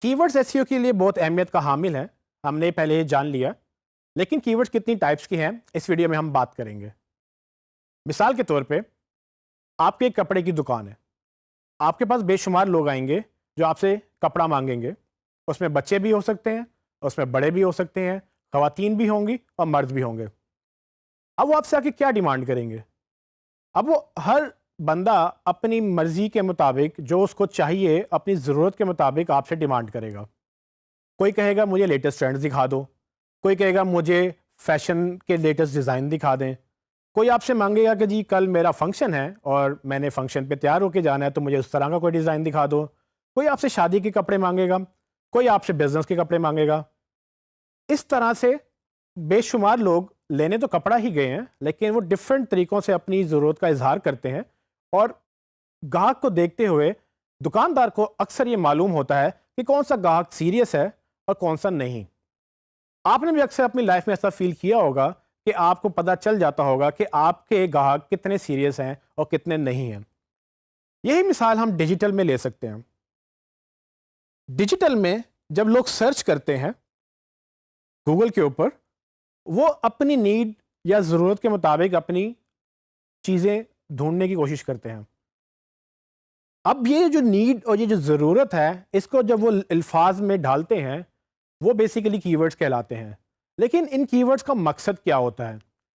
کی words SEO کے لیے بہت اہمیت کا حامل ہیں، ہم نے پہلے یہ جان لیا، لیکن کی ورڈز کتنی ٹائپس کی ہیں اس ویڈیو میں ہم بات کریں گے۔ مثال کے طور پہ آپ کی ایک کپڑے کی دکان ہے، آپ کے پاس بے شمار لوگ آئیں گے جو آپ سے کپڑا مانگیں گے، اس میں بچے بھی ہو سکتے ہیں، اس میں بڑے بھی ہو سکتے ہیں، خواتین بھی ہوں گی اور مرد بھی ہوں گے۔ اب وہ آپ سے آ کے کیا ڈیمانڈ کریں گے؟ اب وہ ہر بندہ اپنی مرضی کے مطابق جو اس کو چاہیے اپنی ضرورت کے مطابق آپ سے ڈیمانڈ کرے گا۔ کوئی کہے گا مجھے لیٹسٹ ٹرینڈز دکھا دو، کوئی کہے گا مجھے فیشن کے لیٹسٹ ڈیزائن دکھا دیں، کوئی آپ سے مانگے گا کہ جی کل میرا فنکشن ہے اور میں نے فنکشن پہ تیار ہو کے جانا ہے تو مجھے اس طرح کا کوئی ڈیزائن دکھا دو، کوئی آپ سے شادی کے کپڑے مانگے گا، کوئی آپ سے بزنس کے کپڑے مانگے گا۔ اس طرح سے بے شمار لوگ لینے تو کپڑا ہی گئے ہیں، لیکن وہ ڈفرینٹ طریقوں سے اپنی ضرورت کا اظہار کرتے ہیں، اور گاہک کو دیکھتے ہوئے دکاندار کو اکثر یہ معلوم ہوتا ہے کہ کون سا گاہک سیریس ہے اور کون سا نہیں۔ آپ نے بھی اکثر اپنی لائف میں ایسا فیل کیا ہوگا کہ آپ کو پتہ چل جاتا ہوگا کہ آپ کے گاہک کتنے سیریس ہیں اور کتنے نہیں ہیں۔ یہی مثال ہم ڈیجیٹل میں لے سکتے ہیں۔ ڈیجیٹل میں جب لوگ سرچ کرتے ہیں گوگل کے اوپر، وہ اپنی نیڈ یا ضرورت کے مطابق اپنی چیزیں ڈھونڈنے کی کوشش کرتے ہیں۔ اب یہ جو نیڈ اور یہ جو ضرورت ہے، اس کو جب وہ الفاظ میں ڈالتے ہیں وہ بیسیکلی کی ورڈز کہلاتے ہیں۔ لیکن ان کی ورڈز کا مقصد کیا ہوتا ہے؟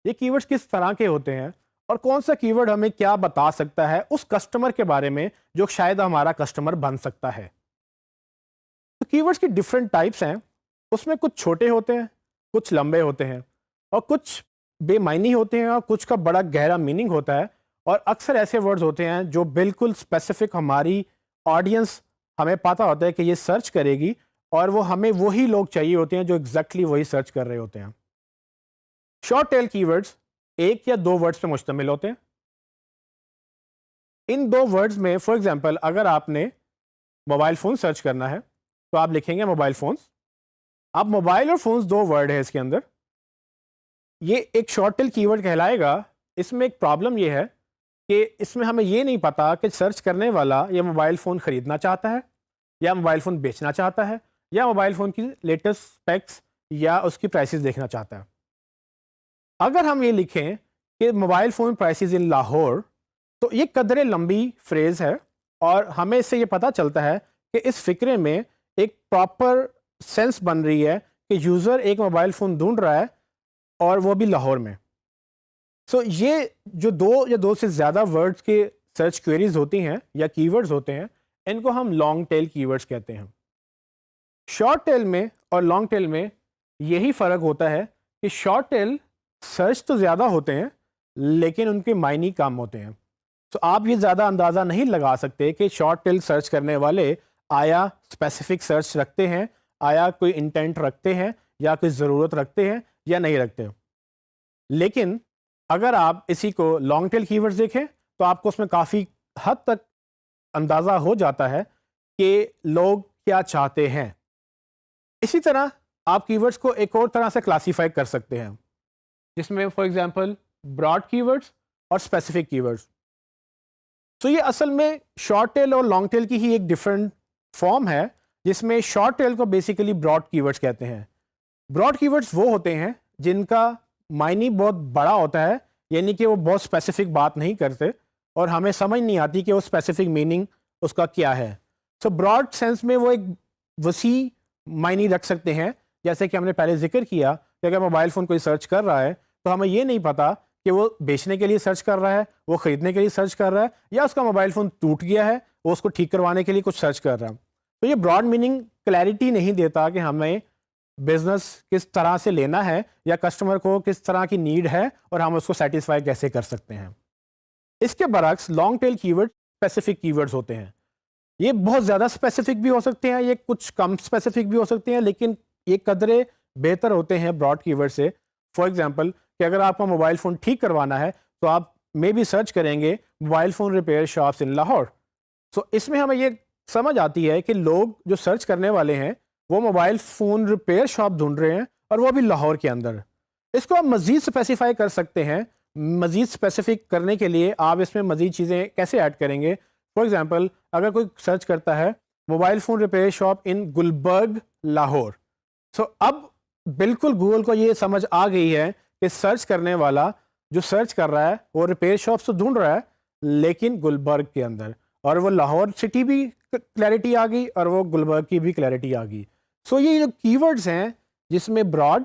یہ کی ورڈز کس طرح کے ہوتے ہیں اور کون سا کی ورڈ ہمیں کیا بتا سکتا ہے اس کسٹمر کے بارے میں جو شاید ہمارا کسٹمر بن سکتا ہے؟ تو کی ورڈز کی ڈفرینٹ ٹائپس ہیں، اس میں کچھ چھوٹے ہوتے ہیں، کچھ لمبے ہوتے ہیں، اور کچھ بے معنی ہوتے ہیں اور کچھ کا بڑا گہرا میننگ ہوتا ہے، اور اکثر ایسے ورڈز ہوتے ہیں جو بالکل اسپیسیفک ہماری آڈینس ہمیں پتہ ہوتا ہے کہ یہ سرچ کرے گی، اور وہ ہمیں وہی لوگ چاہیے ہوتے ہیں جو ایگزیکٹلی وہی سرچ کر رہے ہوتے ہیں۔ شارٹ ٹیل کی ورڈز ایک یا دو ورڈز پہ مشتمل ہوتے ہیں۔ ان دو ورڈز میں فار ایگزامپل اگر آپ نے موبائل فون سرچ کرنا ہے تو آپ لکھیں گے موبائل فونز۔ اب موبائل اور فونز دو ورڈ ہے اس کے اندر، یہ ایک شارٹ ٹیل کی ورڈ کہلائے گا۔ اس میں ایک پرابلم یہ ہے کہ اس میں ہمیں یہ نہیں پتا کہ سرچ کرنے والا یہ موبائل فون خریدنا چاہتا ہے یا موبائل فون بیچنا چاہتا ہے یا موبائل فون کی لیٹسٹ اسپیکس یا اس کی پرائسز دیکھنا چاہتا ہے۔ اگر ہم یہ لکھیں کہ موبائل فون پرائسز ان لاہور، تو یہ قدرے لمبی فریز ہے، اور ہمیں اس سے یہ پتہ چلتا ہے کہ اس فکرے میں ایک پراپر سینس بن رہی ہے کہ یوزر ایک موبائل فون ڈھونڈ رہا ہے اور وہ بھی لاہور میں۔ سو یہ جو دو یا دو سے زیادہ ورڈز کے سرچ کوئریز ہوتی ہیں یا کی ورڈز ہوتے ہیں، ان کو ہم لانگ ٹیل کی ورڈز کہتے ہیں۔ شارٹ ٹیل میں اور لانگ ٹیل میں یہی فرق ہوتا ہے کہ شارٹ ٹیل سرچ تو زیادہ ہوتے ہیں لیکن ان کے معنی کم ہوتے ہیں۔ تو آپ یہ زیادہ اندازہ نہیں لگا سکتے کہ شارٹ ٹیل سرچ کرنے والے آیا اسپیسیفک سرچ رکھتے ہیں، آیا کوئی انٹینٹ رکھتے ہیں یا کوئی ضرورت رکھتے ہیں یا نہیں رکھتے۔ لیکن اگر آپ اسی کو لانگ ٹیل کی ورڈز دیکھیں تو آپ کو اس میں کافی حد تک اندازہ ہو جاتا ہے کہ لوگ کیا چاہتے ہیں۔ اسی طرح آپ کی ورڈز کو ایک اور طرح سے کلاسیفائی کر سکتے ہیں، جس میں فار ایگزامپل براڈ کی ورڈز اور اسپیسیفک کی ورڈز۔ تو یہ اصل میں شارٹ ٹیل اور لانگ ٹیل کی ہی ایک ڈفرینٹ فارم ہے، جس میں شارٹ ٹیل کو بیسیکلی براڈ کی ورڈز کہتے ہیں۔ براڈ کی ورڈز وہ ہوتے ہیں جن کا معنی بہت بڑا ہوتا ہے، یعنی کہ وہ بہت اسپیسیفک بات نہیں کرتے اور ہمیں سمجھ نہیں آتی کہ وہ اسپیسیفک میننگ اس کا کیا ہے۔ سو براڈ سینس میں وہ ایک وسیع معنی رکھ سکتے ہیں، جیسے کہ ہم نے پہلے ذکر کیا کہ اگر موبائل فون کوئی سرچ کر رہا ہے تو ہمیں یہ نہیں پتا کہ وہ بیچنے کے لیے سرچ کر رہا ہے، وہ خریدنے کے لیے سرچ کر رہا ہے، یا اس کا موبائل فون ٹوٹ گیا ہے وہ اس کو ٹھیک کروانے کے لیے کچھ سرچ کر رہا ہے۔ تو یہ براڈ میننگ کلیئرٹی نہیں دیتا کہ ہمیں بزنس کس طرح سے لینا ہے یا کسٹمر کو کس طرح کی نیڈ ہے اور ہم اس کو سیٹسفائی کیسے کر سکتے ہیں۔ اس کے برعکس لانگ ٹیل کی ورڈ اسپیسیفک کی ورڈز ہوتے ہیں۔ یہ بہت زیادہ اسپیسیفک بھی ہو سکتے ہیں، یہ کچھ کم اسپیسیفک بھی ہو سکتے ہیں، لیکن یہ قدرے بہتر ہوتے ہیں براڈ کی ورڈ سے۔ فار ایگزامپل کہ اگر آپ کو موبائل فون ٹھیک کروانا ہے تو آپ میں بھی سرچ کریں گے موبائل فون ریپیئر شاپس ان لاہور۔ سو اس میں ہمیں یہ سمجھ آتی ہے کہ لوگ جو سرچ کرنے والے ہیں وہ موبائل فون ریپیئر شاپ ڈھونڈ رہے ہیں اور وہ بھی لاہور کے اندر۔ اس کو آپ مزید اسپیسیفائی کر سکتے ہیں۔ مزید اسپیسیفک کرنے کے لیے آپ اس میں مزید چیزیں کیسے ایڈ کریں گے؟ فار ایگزامپل اگر کوئی سرچ کرتا ہے موبائل فون ریپیئر شاپ ان گلبرگ لاہور. سو اب بالکل گوگل کو یہ سمجھ آ گئی ہے کہ سرچ کرنے والا جو سرچ کر رہا ہے وہ ریپیئر شاپس تو ڈھونڈ رہا ہے لیکن گلبرگ کے اندر, اور وہ لاہور سٹی بھی کلیئرٹی آ گئی اور وہ گلبرگ کی بھی کلیئرٹی آ گئی. سو یہ جو کی ورڈز ہیں جس میں براڈ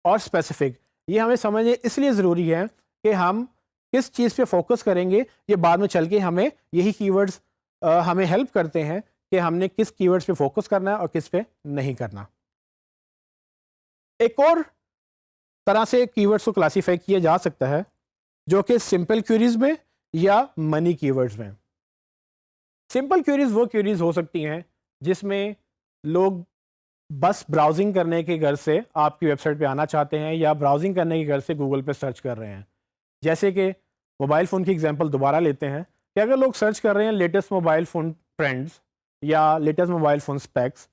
اور اسپیسیفک, یہ ہمیں سمجھنے اس لیے ضروری ہے کہ ہم کس چیز پہ فوکس کریں گے. یہ بعد میں چل کے ہمیں یہی کی ورڈز ہمیں ہیلپ کرتے ہیں کہ ہم نے کس کی ورڈز پہ فوکس کرنا ہے اور کس پہ نہیں کرنا. ایک اور طرح سے کی ورڈز کو کلاسیفائی کیا جا سکتا ہے جو کہ سمپل کیوریز میں یا منی کی ورڈز میں. سمپل کیوریز وہ کیوریز ہو سکتی ہیں جس میں لوگ بس براؤزنگ کرنے کے غرض سے آپ کی ویب سائٹ پہ آنا چاہتے ہیں یا براؤزنگ کرنے کے غرض سے گوگل پہ سرچ کر رہے ہیں. جیسے کہ موبائل فون کی ایگزامپل دوبارہ لیتے ہیں کہ اگر لوگ سرچ کر رہے ہیں لیٹسٹ موبائل فون ٹرینڈز یا لیٹسٹ موبائل فون اسپیکس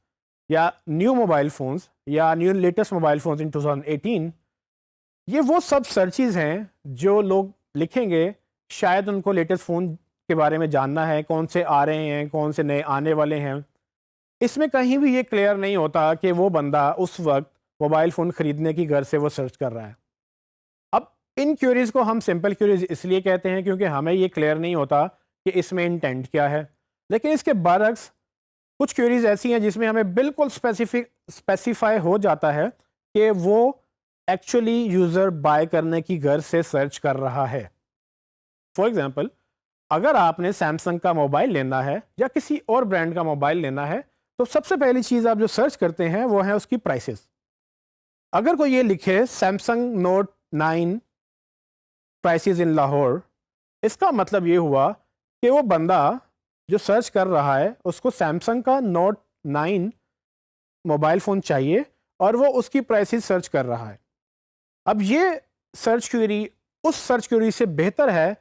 یا نیو موبائل فونز یا نیو لیٹسٹ موبائل فونز ان 2018, یہ وہ سب سرچز ہیں جو لوگ لکھیں گے. شاید ان کو لیٹسٹ فون کے بارے میں جاننا ہے, کون سے آ رہے ہیں, کون سے نئے آنے والے ہیں. اس میں کہیں بھی یہ کلیئر نہیں ہوتا کہ وہ بندہ اس وقت موبائل فون خریدنے کی غرض سے وہ سرچ کر رہا ہے. اب ان کیوریز کو ہم سمپل کیوریز اس لیے کہتے ہیں کیونکہ ہمیں یہ کلیئر نہیں ہوتا کہ اس میں انٹینٹ کیا ہے. لیکن اس کے برعکس کچھ کیوریز ایسی ہیں جس میں ہمیں بالکل اسپیسیفائی ہو جاتا ہے کہ وہ ایکچولی یوزر بائی کرنے کی غرض سے سرچ کر رہا ہے. فار ایگزامپل, اگر آپ نے سیمسنگ کا موبائل لینا ہے یا کسی اور برانڈ کا موبائل لینا ہے تو سب سے پہلی چیز آپ جو سرچ کرتے ہیں وہ ہے اس کی پرائسز. اگر کوئی یہ لکھے سیمسنگ نوٹ 9 پرائسز ان لاہور, اس کا مطلب یہ ہوا کہ وہ بندہ جو سرچ کر رہا ہے اس کو سیمسنگ کا نوٹ 9 موبائل فون چاہیے اور وہ اس کی پرائسز سرچ کر رہا ہے. اب یہ سرچ کیوری اس سرچ کیوری سے بہتر ہے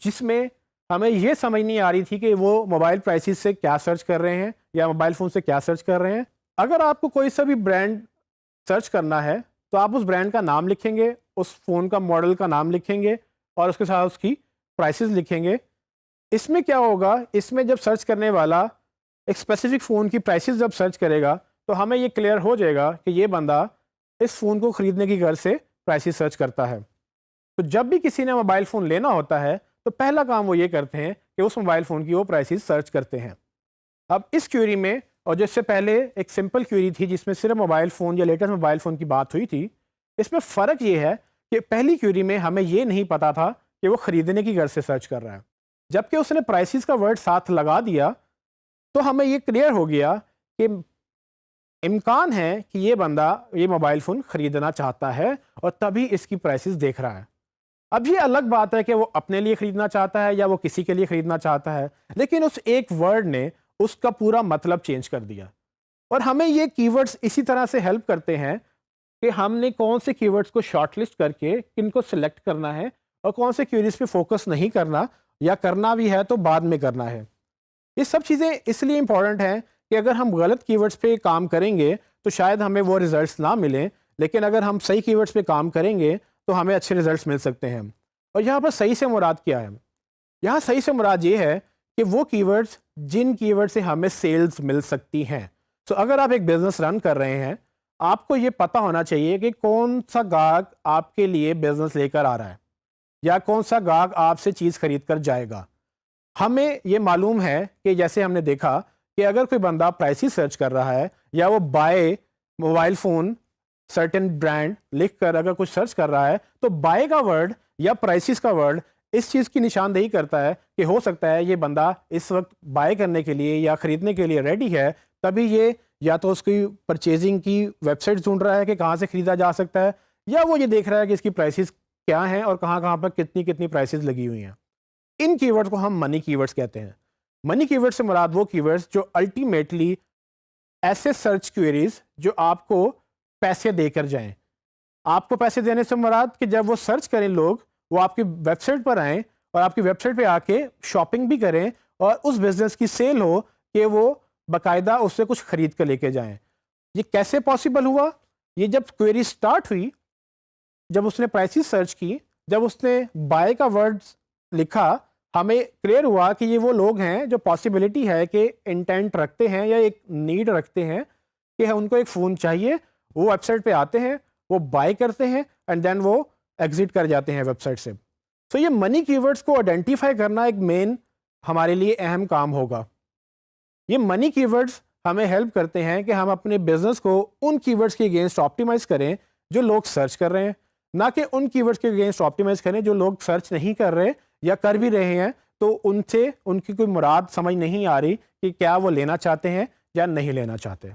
جس میں ہمیں یہ سمجھ نہیں آ رہی تھی کہ وہ موبائل پرائسز سے کیا سرچ کر رہے ہیں یا موبائل فون سے کیا سرچ کر رہے ہیں. اگر آپ کو کوئی سا بھی برانڈ سرچ کرنا ہے تو آپ اس برانڈ کا نام لکھیں گے, اس فون کا ماڈل کا نام لکھیں گے اور اس کے ساتھ اس کی پرائسز لکھیں گے. اس میں کیا ہوگا, اس میں جب سرچ کرنے والا ایک اسپیسیفک فون کی پرائسز جب سرچ کرے گا تو ہمیں یہ کلیئر ہو جائے گا کہ یہ بندہ اس فون کو خریدنے کی غرض سے پرائسز سرچ کرتا ہے. تو جب بھی کسی نے موبائل فون لینا ہوتا ہے تو پہلا کام وہ یہ کرتے ہیں کہ اس موبائل فون کی وہ پرائسز سرچ کرتے ہیں. اب اس کیوری میں, اور جس سے پہلے ایک سمپل کیوری تھی جس میں صرف موبائل فون یا لیٹسٹ موبائل فون کی بات ہوئی تھی, اس میں فرق یہ ہے کہ پہلی کیوری میں ہمیں یہ نہیں پتا تھا کہ وہ خریدنے کی غرض سے سرچ کر رہا ہے. جبکہ اس نے پرائسز کا ورڈ ساتھ لگا دیا تو ہمیں یہ کلیئر ہو گیا کہ امکان ہے کہ یہ بندہ یہ موبائل فون خریدنا چاہتا ہے اور تبھی اس کی پرائسز دیکھ رہا ہے. اب یہ الگ بات ہے کہ وہ اپنے لیے خریدنا چاہتا ہے یا وہ کسی کے لیے خریدنا چاہتا ہے, لیکن اس ایک ورڈ نے اس کا پورا مطلب چینج کر دیا. اور ہمیں یہ کی ورڈز اسی طرح سے ہیلپ کرتے ہیں کہ ہم نے کون سے کی ورڈز کو شارٹ لسٹ کر کے کن کو سلیکٹ کرنا ہے اور کون سے کیوریز پہ فوکس نہیں کرنا, یا کرنا بھی ہے تو بعد میں کرنا ہے. یہ سب چیزیں اس لیے امپورٹنٹ ہیں کہ اگر ہم غلط کی ورڈز پہ کام کریں گے تو شاید ہمیں وہ ریزلٹس نہ ملیں, لیکن اگر ہم صحیح کی ورڈز پہ کام کریں گے تو ہمیں اچھے ریزلٹس مل سکتے ہیں. اور یہاں پر صحیح سے مراد کیا ہے؟ یہاں صحیح سے مراد یہ ہے کہ وہ کی ورڈز جن کی ورڈ سے ہمیں سیلز مل سکتی ہیں. سو اگر آپ ایک بزنس رن کر رہے ہیں, آپ کو یہ پتہ ہونا چاہیے کہ کون سا گاہک آپ کے لیے بزنس لے کر آ رہا ہے یا کون سا گاہک آپ سے چیز خرید کر جائے گا. ہمیں یہ معلوم ہے کہ جیسے ہم نے دیکھا کہ اگر کوئی بندہ پرائسز سرچ کر رہا ہے یا وہ by mobile phone certain brand لکھ کر اگر کچھ سرچ کر رہا ہے تو بائی کا ورڈ یا پرائسز کا ورڈ اس چیز کی نشاندہی کرتا ہے کہ ہو سکتا ہے یہ بندہ اس وقت بائی کرنے کے لیے یا خریدنے کے لیے ریڈی ہے, تبھی یہ یا تو اس کی پرچیزنگ کی ویب سائٹ ڈھونڈ رہا ہے کہ کہاں سے خریدا جا سکتا ہے, یا وہ یہ دیکھ رہا ہے کہ اس کی پرائسز کیا ہیں اور کہاں کہاں پر کتنی پرائسز لگی ہوئی ہیں. ان کی ورڈ کو ہم منی کی ورڈز کہتے ہیں. منی کی ورڈ سے مراد وہ کی ورڈز جو الٹیمیٹلی ایسے سرچ کوئریز جو آپ کو پیسے دے کر جائیں. آپ کو پیسے دینے سے مراد کہ جب وہ سرچ کریں لوگ, وہ آپ کی ویب سائٹ پر آئیں اور آپ کی ویب سائٹ پہ آ کے شاپنگ بھی کریں اور اس بزنس کی سیل ہو کہ وہ باقاعدہ اس سے کچھ خرید کر لے کے جائیں. یہ کیسے پاسبل ہوا؟ یہ جب کوئری سٹارٹ ہوئی, جب اس نے پرائسز سرچ کی, جب اس نے بائی کا ورڈ لکھا, ہمیں کلیئر ہوا کہ یہ وہ لوگ ہیں جو پاسبلٹی ہے کہ انٹینٹ رکھتے ہیں یا ایک نیڈ رکھتے ہیں کہ ان کو ایک فون چاہیے، وہ ویب سائٹ پہ آتے ہیں، وہ بائی کرتے ہیں اینڈ دین وہ ایگزٹ کر جاتے ہیں ویب سائٹ سے. سو یہ منی کی ورڈس کو آئیڈینٹیفائی کرنا ایک مین ہمارے لیے اہم کام ہوگا. یہ منی کی ورڈس ہمیں ہیلپ کرتے ہیں کہ ہم اپنے بزنس کو ان کی ورڈس کے اگینسٹ آپٹیمائز کریں جو لوگ سرچ کر رہے ہیں، نہ کہ ان کی ورڈس کے اگینسٹ آپٹیمائز کریں جو لوگ سرچ نہیں کر رہے یا کر بھی رہے ہیں تو ان سے ان کی کوئی مراد سمجھ نہیں آ رہی کہ کیا وہ لینا چاہتے ہیں یا نہیں لینا چاہتے.